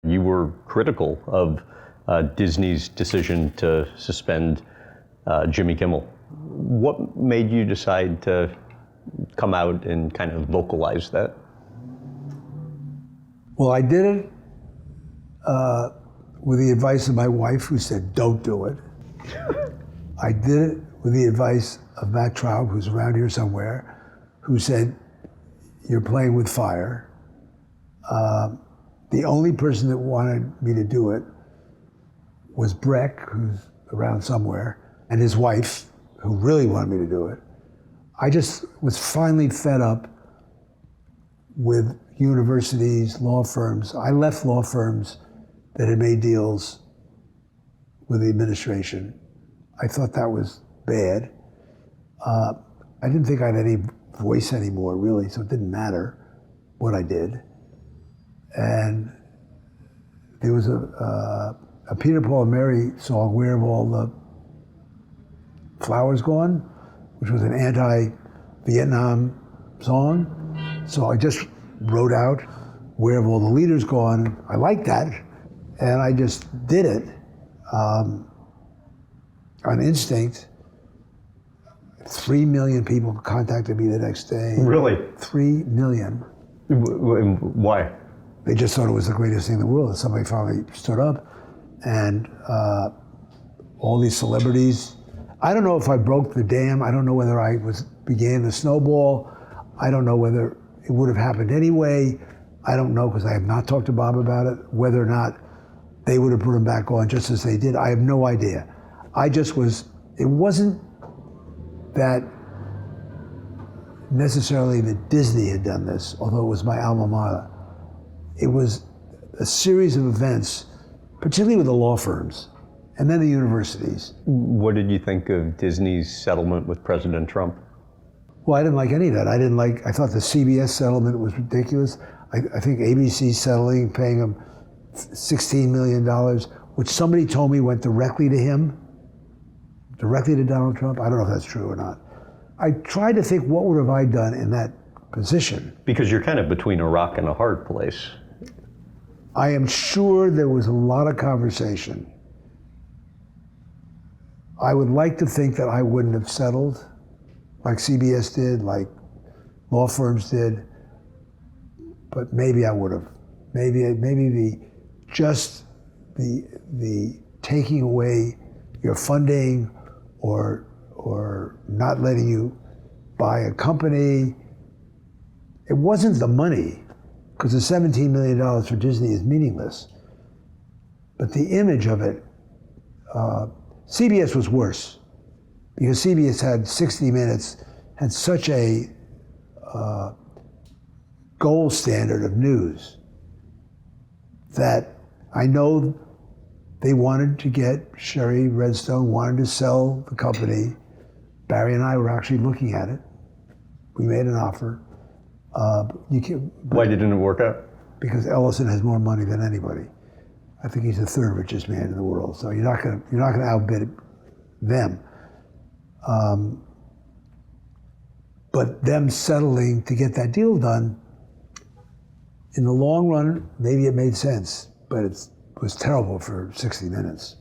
You were critical of Disney's decision to suspend Jimmy Kimmel. What made you decide to come out and kind of vocalize that? Well, I did it with the advice of my wife, who said, don't do it. I did it with the advice of Matt Traub, who's around here somewhere, who said, you're playing with fire. The only person that wanted me to do it was Breck, who's around somewhere, and his wife, who really wanted me to do it. I just was finally fed up with universities, law firms. I left law firms that had made deals with the administration. I thought that was bad. I didn't think I had any voice anymore, really, so it didn't matter what I did. And there was a Peter, Paul and Mary song, Where Have All the Flowers Gone, which was an anti-Vietnam song. So I just wrote out, Where Have All the Leaders Gone? I liked that, and I just did it on instinct. 3 million people contacted me the next day. Really? 3 million. Why? They just thought it was the greatest thing in the world that somebody finally stood up. And all these celebrities. I don't know if I broke the dam. I don't know whether I began the snowball. I don't know whether it would have happened anyway. I don't know, because I have not talked to Bob about it, whether or not they would have put him back on just as they did. I have no idea. I just was, it wasn't that necessarily that Disney had done this, although it was my alma mater. It was a series of events, particularly with the law firms, and then the universities. What did you think of Disney's settlement with President Trump? Well, I didn't like any of that. I thought the CBS settlement was ridiculous. I think ABC settling, paying him $16 million, which somebody told me went directly to him, directly to Donald Trump. I don't know if that's true or not. I tried to think, what would have I done in that position? Because you're kind of between a rock and a hard place. I am sure there was a lot of conversation. I would like to think that I wouldn't have settled like CBS did, like law firms did, but maybe I would have. Maybe the taking away your funding or not letting you buy a company, it wasn't the money, because the $17 million for Disney is meaningless. But the image of it, CBS was worse, because CBS had 60 Minutes, had such a gold standard of news that I know they wanted to get, Sherry Redstone wanted to sell the company. Barry and I were actually looking at it. We made an offer. Why didn't it work out? Because Ellison has more money than anybody. I think he's the third richest man in the world. So you're not going to outbid them. But them settling to get that deal done, in the long run, maybe it made sense, but it was terrible for 60 Minutes.